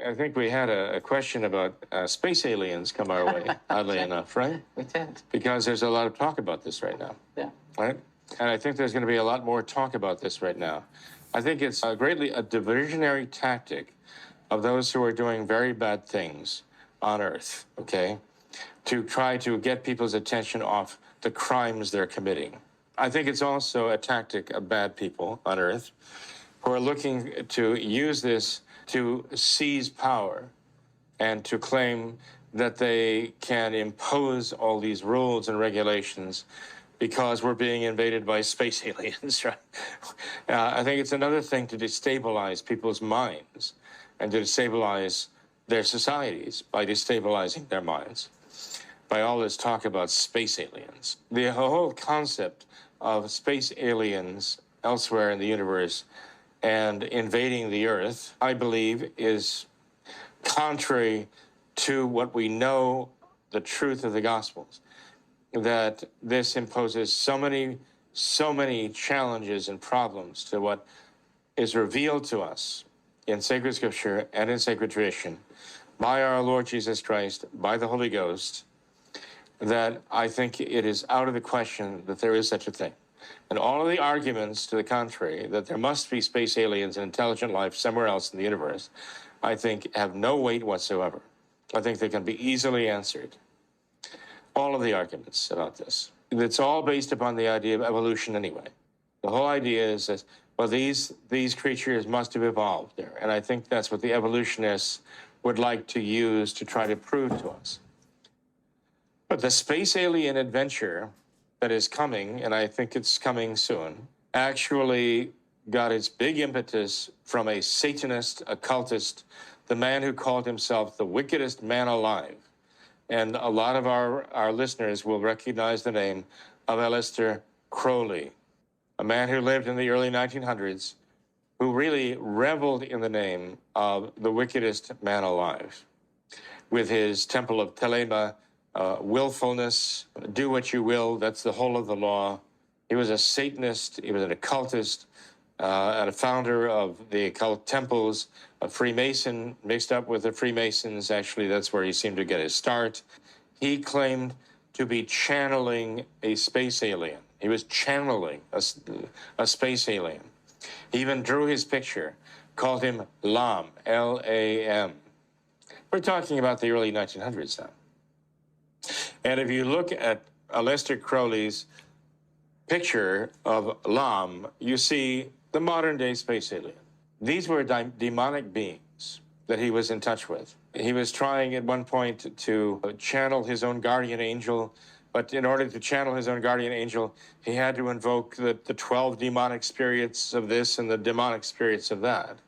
I think we had a question about space aliens come our way, oddly enough, right? We did. Because there's a lot of talk about this right now. Yeah. Right? And I think there's going to be a lot more talk about this right now. I think it's greatly a diversionary tactic of those who are doing very bad things on Earth, okay, to try to get people's attention off the crimes they're committing. I think it's also a tactic of bad people on Earth who are looking to use this to seize power and to claim that they can impose all these rules and regulations because we're being invaded by space aliens, right? I think it's another thing to destabilize people's minds and to destabilize their societies by destabilizing their minds, by all this talk about space aliens. The whole concept of space aliens elsewhere in the universe and invading the Earth, I believe, is contrary to what we know, the truth of the Gospels, that this imposes so many challenges and problems to what is revealed to us in sacred scripture and in sacred tradition by our Lord Jesus Christ, by the Holy Ghost, that I think it is out of the question that there is such a thing. And all of the arguments to the contrary, that there must be space aliens and intelligent life somewhere else in the universe, I think have no weight whatsoever. I think they can be easily answered. All of the arguments about this. It's all based upon the idea of evolution anyway. The whole idea is that, well, these creatures must have evolved there. And I think that's what the evolutionists would like to use to try to prove to us. But the space alien adventure that is coming, and I think it's coming soon, actually got its big impetus from a Satanist, occultist, the man who called himself the wickedest man alive. And a lot of our listeners will recognize the name of Aleister Crowley, a man who lived in the early 1900s, who really reveled in the name of the wickedest man alive, with his Temple of Telema, willfulness, do what you will, that's the whole of the law. He was a Satanist, he was an occultist, and a founder of the occult temples, a Freemason mixed up with the Freemasons. Actually, that's where he seemed to get his start. He claimed to be channeling a space alien. He was channeling a space alien. He even drew his picture, called him Lam, L-A-M. We're talking about the early 1900s now. And if you look at Aleister Crowley's picture of Lam, you see the modern-day space alien. These were demonic beings that he was in touch with. He was trying at one point to channel his own guardian angel, but in order to channel his own guardian angel, he had to invoke the 12 demonic spirits of this and the demonic spirits of that.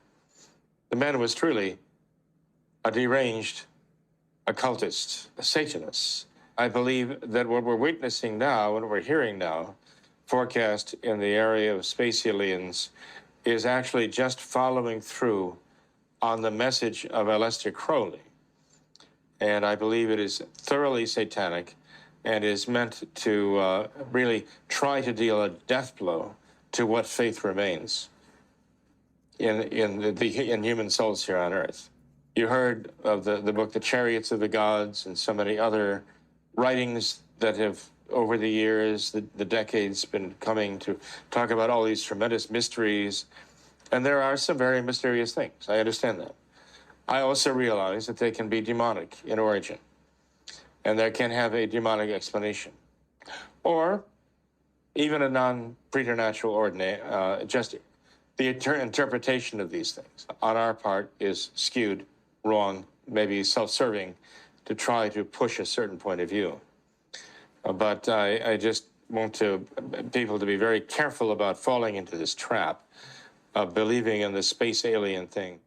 The man was truly a deranged occultist, a Satanist. I believe that what we're witnessing now and what we're hearing now, forecast in the area of space aliens, is actually just following through on the message of Aleister Crowley. And I believe it is thoroughly satanic and is meant to really try to deal a death blow to what faith remains in human souls here on Earth. You heard of the book, The Chariots of the Gods, and so many other writings that have, over the years, the decades, been coming to talk about all these tremendous mysteries. And there are some very mysterious things. I understand that. I also realize that they can be demonic in origin, and they can have a demonic explanation, or even a non-preternatural ordinary, just the interpretation of these things on our part is skewed, wrong, maybe self-serving, to try to push a certain point of view. But I just want people to be very careful about falling into this trap of believing in the space alien thing.